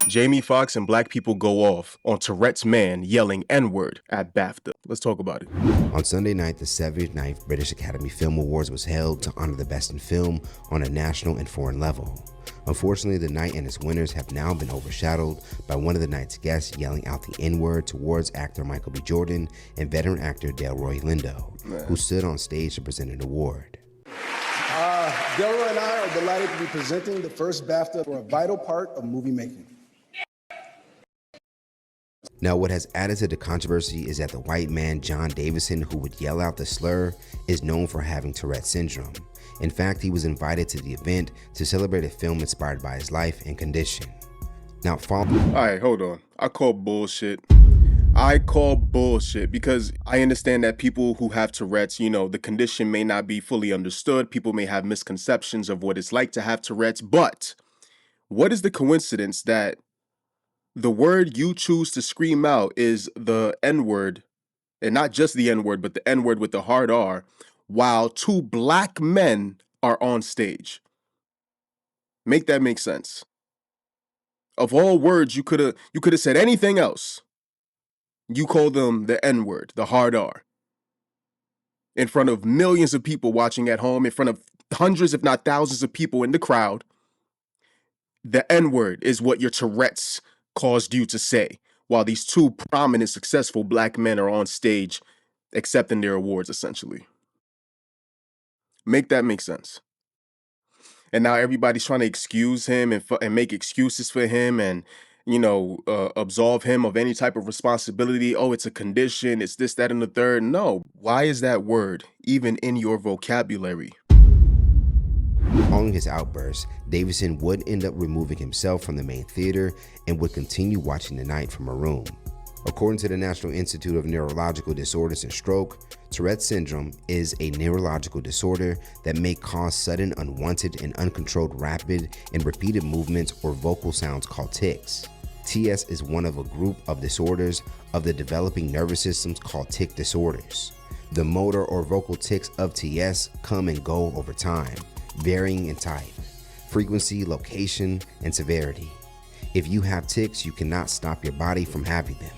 Jamie Foxx and black people go off on Tourette's man yelling N-word at BAFTA. Let's talk about it. On Sunday night, the 79th British Academy Film Awards was held to honor the best in film on a national and foreign level. Unfortunately, the night and its winners have now been overshadowed by one of the night's guests yelling out the N-word towards actor Michael B. Jordan and veteran actor Delroy Lindo, who stood on stage to present an award. Delroy and I are delighted to be presenting the first BAFTA for a vital part of movie making. Now, what has added to the controversy is that the white man, John Davidson, who would yell out the slur, is known for having Tourette Syndrome. In fact, he was invited to the event to celebrate a film inspired by his life and condition. Now, all right, hold on. I call bullshit because I understand that people who have Tourette's, the condition may not be fully understood. People may have misconceptions of what it's like to have Tourette's, but what is the coincidence that the word you choose to scream out is the N-word, and not just the N-word, but the N-word with the hard R, while two black men are on stage? Make that make sense. Of all words, you could have said anything else. You call them the N-word, the hard R, in front of millions of people watching at home, in front of hundreds, if not thousands of people in the crowd. The N-word is what your Tourette's caused you to say, while these two prominent, successful black men are on stage accepting their awards, essentially. Make that make sense. And now everybody's trying to excuse him and make excuses for him and, absolve him of any type of responsibility. Oh, it's a condition, it's this, that, and the third. No. Why is that word even in your vocabulary? Following his outburst, Davidson would end up removing himself from the main theater and would continue watching the night from a room. According to the National Institute of Neurological Disorders and Stroke, Tourette Syndrome is a neurological disorder that may cause sudden, unwanted, and uncontrolled rapid and repeated movements or vocal sounds called tics. TS is one of a group of disorders of the developing nervous systems called tic disorders. The motor or vocal tics of TS come and go over time, varying in type, frequency, location, and severity. If you have tics, you cannot stop your body from having them.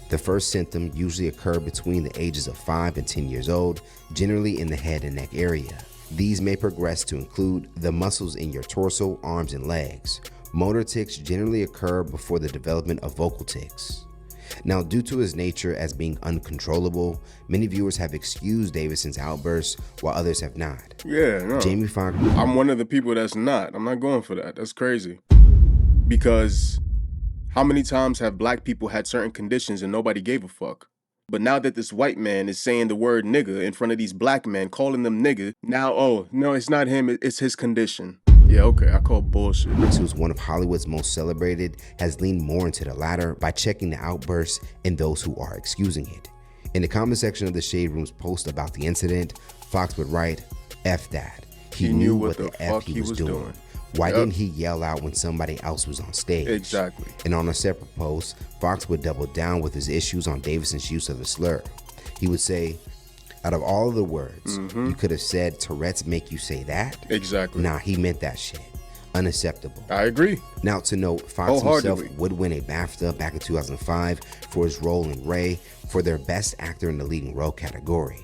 The first symptom usually occur between the ages of 5 and 10 years old, generally in the head and neck area. These may progress to include the muscles in your torso, arms, and legs. Motor tics generally occur before the development of vocal tics. Now, due to his nature as being uncontrollable, many viewers have excused Davidson's outbursts while others have not. Yeah, no. Jamie Foxx. I'm one of the people that's not. I'm not going for that. That's crazy. Because how many times have black people had certain conditions and nobody gave a fuck? But now that this white man is saying the word nigga in front of these black men, calling them nigga, now, oh, no, it's not him, it's his condition. Yeah, okay, I call bullshit. Who's one of Hollywood's most celebrated, has leaned more into the latter by checking the outbursts and those who are excusing it. In the comment section of the Shade Room's post about the incident, Foxx would write, F that. He knew what the F he was doing. Why didn't he yell out when somebody else was on stage? Exactly. And on a separate post, Foxx would double down with his issues on Davidson's use of the slur. He would say, out of all of the words, you could have said Tourette's make you say that? Exactly. Nah, he meant that shit. Unacceptable. I agree. Now, to note, Foxx himself would win a BAFTA back in 2005 for his role in Ray for their Best Actor in the Leading Role category.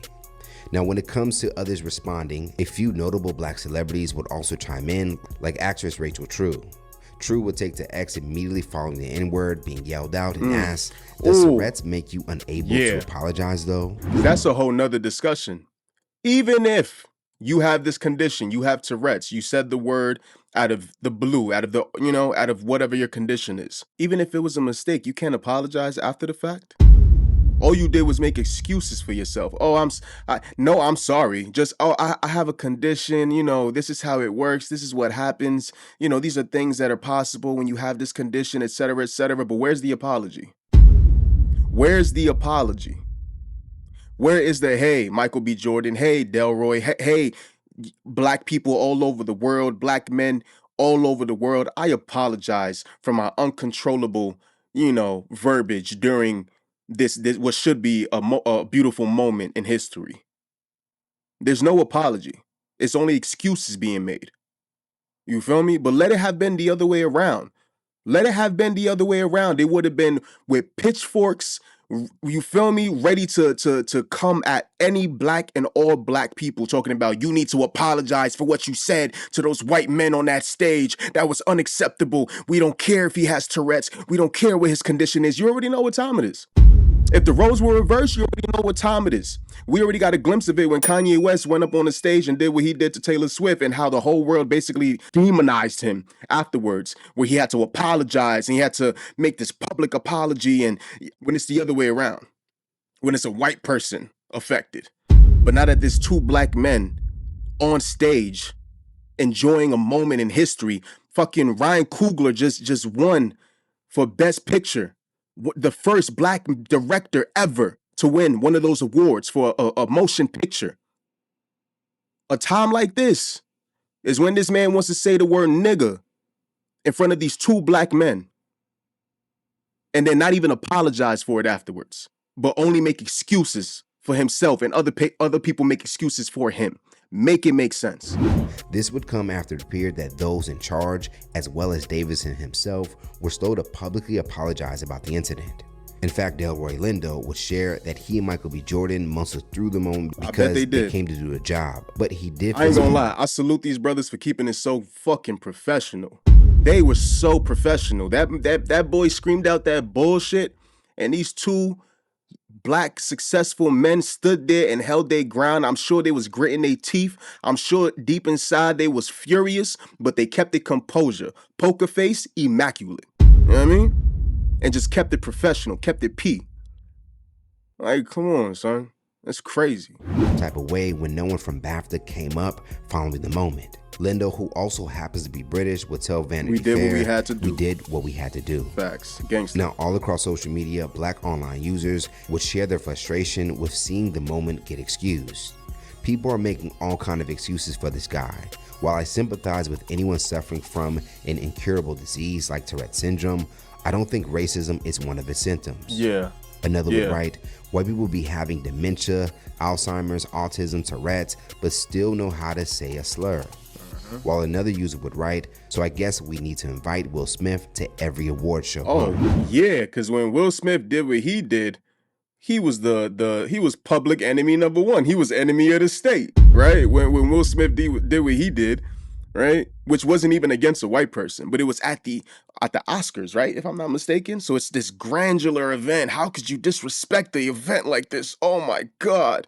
Now, when it comes to others responding, a few notable black celebrities would also chime in, like actress Rachel True. True would take to X immediately following the N-word being yelled out and asked, does Tourette's make you unable to apologize though? That's a whole nother discussion. Even if you have this condition, you have Tourette's, you said the word out of the blue, out of whatever your condition is. Even if it was a mistake, you can't apologize after the fact. All you did was make excuses for yourself. Oh, I'm sorry. Just, I have a condition, this is how it works. This is what happens. These are things that are possible when you have this condition, et cetera, but where's the apology? Where's the apology? Where is the, hey, Michael B. Jordan, hey, Delroy, hey, black people all over the world, black men all over the world, I apologize for my uncontrollable, verbiage during this what should be a beautiful moment in history. There's no apology. It's only excuses being made. You feel me? But let it have been the other way around. Let it have been the other way around. They would have been with pitchforks, you feel me, ready to come at any black and all black people, talking about you need to apologize for what you said to those white men on that stage. That was unacceptable. We don't care if he has Tourette's. We don't care what his condition is. You already know what time it is. If the roles were reversed, you already know what time it is. We already got a glimpse of it when Kanye West went up on the stage and did what he did to Taylor Swift, and how the whole world basically demonized him afterwards, where he had to apologize and he had to make this public apology, and when it's the other way around, when it's a white person affected. But now that there's two black men on stage enjoying a moment in history, fucking Ryan Coogler just won for Best Picture. The first black director ever to win one of those awards for a motion picture. A time like this is when this man wants to say the word nigga in front of these two black men and then not even apologize for it afterwards, but only make excuses for himself, and other people make excuses for him. Make it make sense. This would come after it appeared that those in charge, as well as Davidson himself, were slow to publicly apologize about the incident. In fact, Delroy Lindo would share that he and Michael B. Jordan mostly threw them on because they came to do a job. But he did. I ain't gonna lie, I salute these brothers for keeping it so fucking professional. They were so professional. That boy screamed out that bullshit, and these two black successful men stood there and held their ground. I'm sure they was gritting their teeth. I'm sure deep inside they was furious, but they kept it composure. Poker face, immaculate. You know what I mean? And just kept it professional, kept it P. Like, come on, son. That's crazy. Type of way when no one from BAFTA came up following the moment. Lindo, who also happens to be British, would tell Vanity Fair, what we had to do. We did what we had to do. Facts. Gangster. Now, all across social media, black online users would share their frustration with seeing the moment get excused. People are making all kinds of excuses for this guy. While I sympathize with anyone suffering from an incurable disease like Tourette Syndrome, I don't think racism is one of its symptoms. Yeah. Another would write, white people be having dementia, Alzheimer's, autism, Tourette's, but still know how to say a slur. While another user would write, so I guess we need to invite Will Smith to every award show. Oh, yeah, because when Will Smith did what he did, he was he was public enemy number one. He was enemy of the state, right? When Will Smith did what he did, right? Which wasn't even against a white person, but it was at the Oscars, right? If I'm not mistaken. So it's this granular event. How could you disrespect the event like this? Oh my God.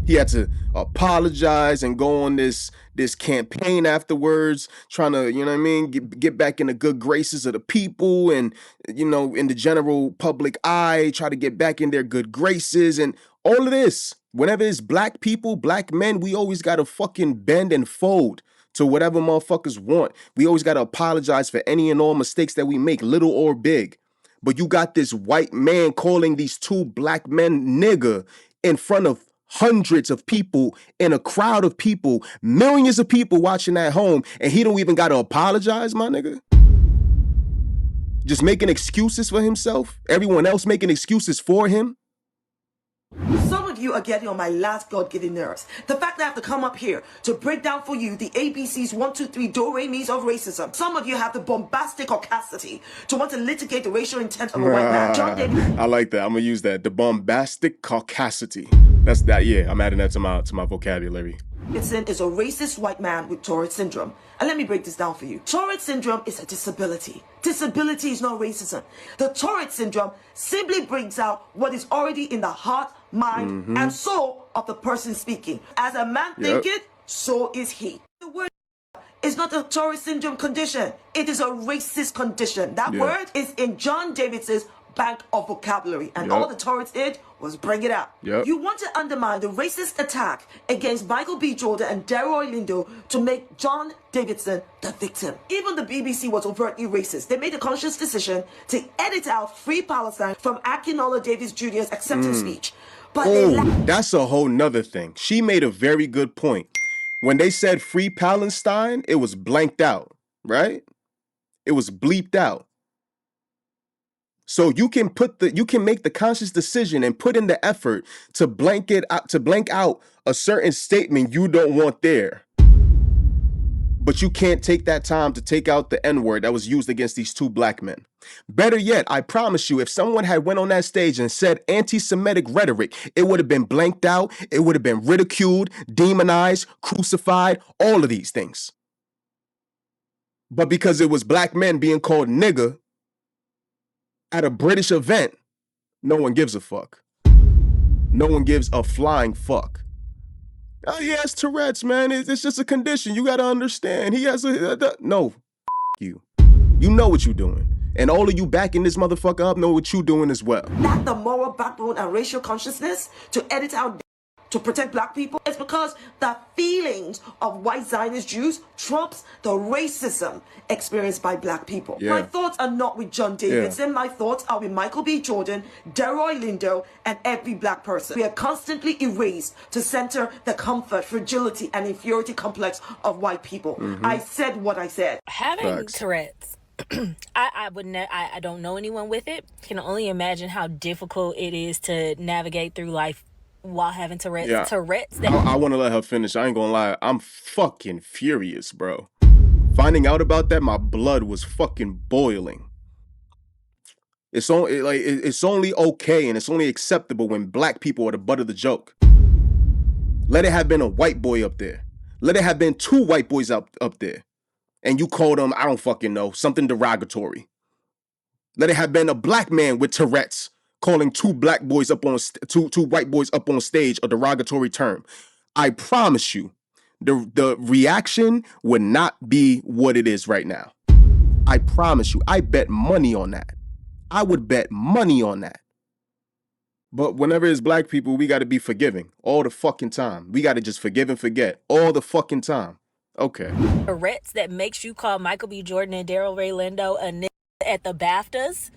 He had to apologize and go on this campaign afterwards, trying to, you know what I mean, get back in the good graces of the people and, you know, in the general public eye, try to get back in their good graces and all of this. Whenever it's black people, black men, we always got to fucking bend and fold to whatever motherfuckers want. We always got to apologize for any and all mistakes that we make, little or big. But you got this white man calling these two black men nigga in front of hundreds of people in a crowd of people, millions of people watching at home, and he don't even got to apologize, my nigga. Just making excuses for himself. Everyone else making excuses for him. Some of you are getting on my last God-given nerves. The fact that I have to come up here to break down for you the ABCs 1, 2, 3 do-re-mis of racism. Some of you have the bombastic audacity to want to litigate the racial intent of a white man. John Davidson. I like that. I'm gonna use that. The bombastic caucasity. That's that. Yeah, I'm adding that to my vocabulary. Davidson is a racist white man with Tourette Syndrome. And let me break this down for you. Tourette Syndrome is a disability. Disability is not racism. The Tourette Syndrome simply brings out what is already in the heart, mind, and soul of the person speaking. As a man thinketh, so is he. The word is not a Tourette Syndrome condition. It is a racist condition. That word is in John Davidson's bank of vocabulary, and all the Tourette's did was bring it out. You want to undermine the racist attack against Michael B. Jordan and Delroy Lindo to make John Davidson the victim. Even the BBC was overtly racist. They made a conscious decision to edit out Free Palestine from Akinola Davis Jr.'s acceptance speech. But that's a whole nother thing. She made a very good point. When they said Free Palestine, it was blanked out, right? It was bleeped out. So you can make the conscious decision and put in the effort to blank out a certain statement you don't want there. But you can't take that time to take out the N-word that was used against these two black men. Better yet, I promise you, if someone had went on that stage and said anti-Semitic rhetoric, it would have been blanked out, it would have been ridiculed, demonized, crucified, all of these things. But because it was black men being called nigger at a British event, no one gives a fuck. No one gives a flying fuck. Oh, he has Tourette's, man. It's just a condition. You got to understand. He has no, you. You know what you're doing. And all of you backing this motherfucker up know what you're doing as well. Lack the moral backbone and racial consciousness to edit out to protect black people. It's because the feelings of white Zionist Jews trumps the racism experienced by black people. Yeah. My thoughts are not with John Davidson. My thoughts are with Michael B. Jordan, Delroy Lindo, and every black person. We are constantly erased to center the comfort, fragility, and inferiority complex of white people. I said what I said. Having Tourette's, I don't know anyone with it. Can only imagine how difficult it is to navigate through life while having Tourette's. Yeah. Tourette's. I want to let her finish. I ain't gonna lie. I'm fucking furious, bro. Finding out about that, my blood was fucking boiling. It's only okay and it's only acceptable when black people are the butt of the joke. Let it have been a white boy up there. Let it have been two white boys up there. And you called them, I don't fucking know, something derogatory. Let it have been a black man with Tourette's calling two white boys up on stage a derogatory term. I promise you, the reaction would not be what it is right now. I promise you. I bet money on that. I would bet money on that. But whenever it's black people, we got to be forgiving all the fucking time. We got to just forgive and forget all the fucking time. Okay. Tourette's that makes you call Michael B. Jordan and Delroy Lindo a nigga at the BAFTAs.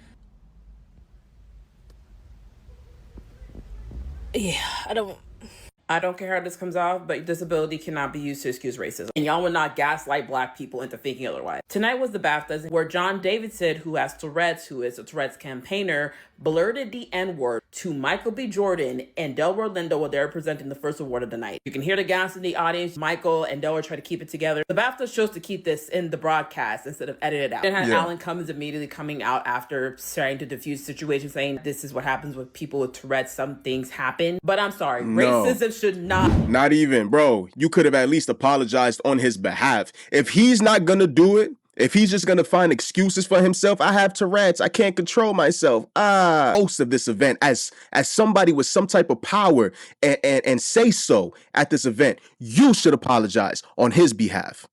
Yeah, I don't care how this comes off, but disability cannot be used to excuse racism. And y'all will not gaslight black people into thinking otherwise. Tonight was the BAFTAs, where John Davidson, who has Tourette's, who is a Tourette's campaigner, blurted the N-word to Michael B. Jordan and Delroy Lindo while they're presenting the first award of the night. You can hear the gas in the audience. Michael and Delroy try to keep it together. The BAFTA chose to keep this in the broadcast instead of edit it out. Then had Alan Cummins immediately coming out after trying to diffuse the situation, saying this is what happens with people with Tourette's. Some things happen. But I'm sorry, racism should not even, bro. You could have at least apologized on his behalf. If he's not gonna do it, if he's just gonna find excuses for himself, I have Tourette's, I can't control myself. Host of this event as somebody with some type of power and say so at this event, you should apologize on his behalf.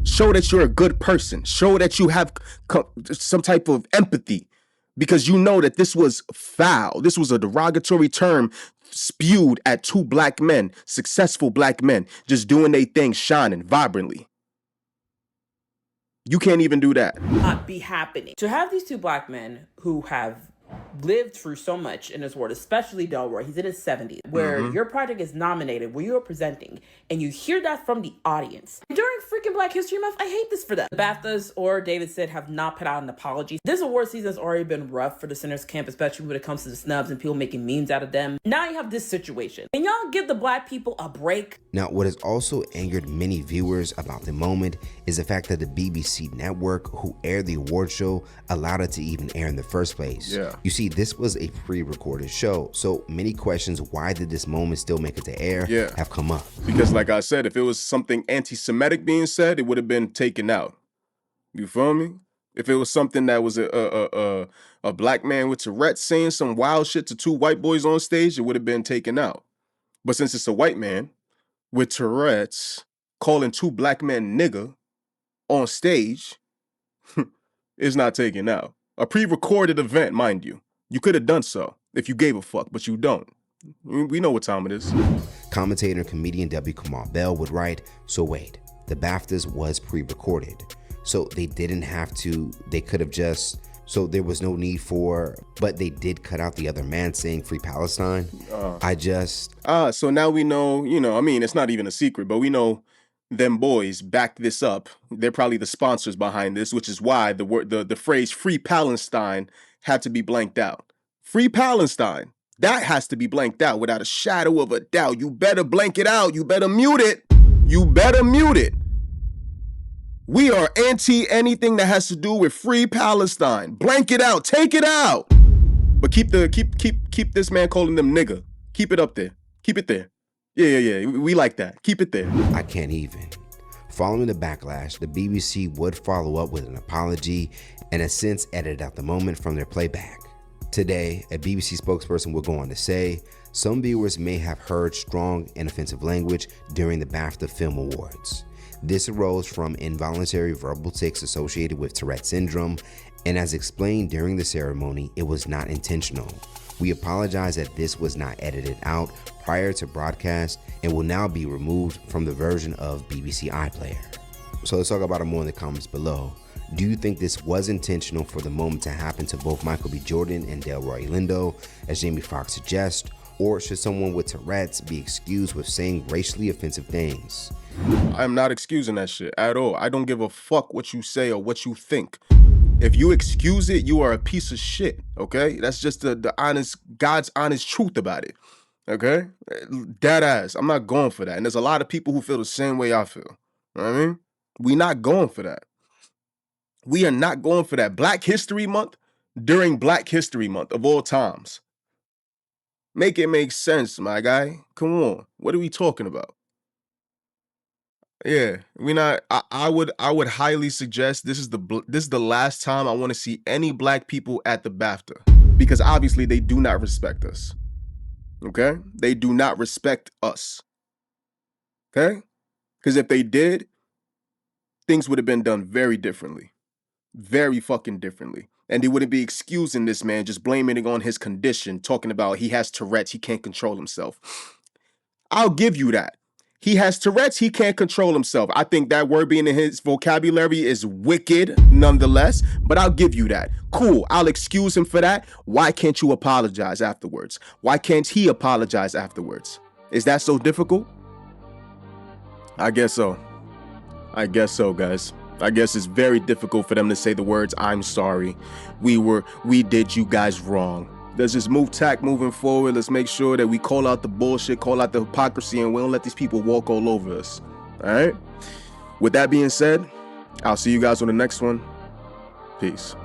Show that you're a good person. Show that you have some type of empathy, because you know that this was foul. This was a derogatory term spewed at two black men, successful black men, just doing their thing, shining vibrantly. You can't even do that. Not be happening. To have these two black men who have lived through so much in this world, especially Delroy, he's in his 70s, where your project is nominated, where you are presenting, and you hear that from the audience. During freaking Black History Month, I hate this for them. The BAFTAs or Davidson have not put out an apology. This award season has already been rough for the Sinners camp, especially when it comes to the snubs and people making memes out of them. Now you have this situation. Can y'all give the black people a break? Now, what has also angered many viewers about the moment is the fact that the BBC network, who aired the award show, allowed it to even air in the first place. Yeah. You see, this was a pre-recorded show, so many questions, why did this moment still make it to air, have come up. Because like I said, if it was something anti-Semitic being said, it would have been taken out. You feel me? If it was something that was a black man with Tourette's saying some wild shit to two white boys on stage, it would have been taken out. But since it's a white man with Tourette's calling two black men nigger on stage, it's not taken out. A pre-recorded event, mind you. You could have done so if you gave a fuck, but you don't. We know what time it is. Commentator and comedian W. Kamau Bell would write, so wait, the BAFTAs was pre-recorded. So they didn't have to, they could have just, so there was no need for, but they did cut out the other man saying Free Palestine. So now we know, it's not even a secret, but we know them boys backed this up. They're probably the sponsors behind this, which is why the phrase Free Palestine had to be blanked out. Free Palestine. That has to be blanked out without a shadow of a doubt. You better blank it out. You better mute it. You better mute it. We are anti anything that has to do with free Palestine. Blank it out, take it out. But keep this man calling them nigga. Keep it up there. Keep it there. Yeah. We like that. Keep it there. I can't even. Following the backlash, the BBC would follow up with an apology and a since edited out the moment from their playback. Today, a BBC spokesperson will go on to say, some viewers may have heard strong and offensive language during the BAFTA Film Awards. This arose from involuntary verbal tics associated with Tourette Syndrome, and as explained during the ceremony, it was not intentional. We apologize that this was not edited out prior to broadcast and will now be removed from the version of BBC iPlayer. So let's talk about it more in the comments below. Do you think this was intentional for the moment to happen to both Michael B. Jordan and Delroy Lindo, as Jamie Foxx suggests, or should someone with Tourette's be excused with saying racially offensive things? I'm not excusing that shit at all. I don't give a fuck what you say or what you think. If you excuse it, you are a piece of shit, okay? That's just the honest, God's honest truth about it, okay? Dead ass. I'm not going for that. And there's a lot of people who feel the same way I feel. You know what I mean? We not going for that. We are not going for that. Black History Month, during Black History Month of all times. Make it make sense, my guy. Come on. What are we talking about? Yeah, we not. I would highly suggest this is the last time I want to see any black people at the BAFTA, because obviously they do not respect us. Okay, they do not respect us. Okay, because if they did, things would have been done very differently, very fucking differently, and they wouldn't be excusing this man, just blaming it on his condition, talking about he has Tourette's, he can't control himself. I'll give you that. He has Tourette's, he can't control himself. I think that word being in his vocabulary is wicked nonetheless, but I'll give you that. Cool, I'll excuse him for that. Why can't you apologize afterwards? Why can't he apologize afterwards? Is that so difficult? I guess so. I guess so, guys. I guess it's very difficult for them to say the words, I'm sorry. We did you guys wrong. Let's just move tack moving forward. Let's make sure that we call out the bullshit, call out the hypocrisy, and we don't let these people walk all over us. All right? With that being said, I'll see you guys on the next one. Peace.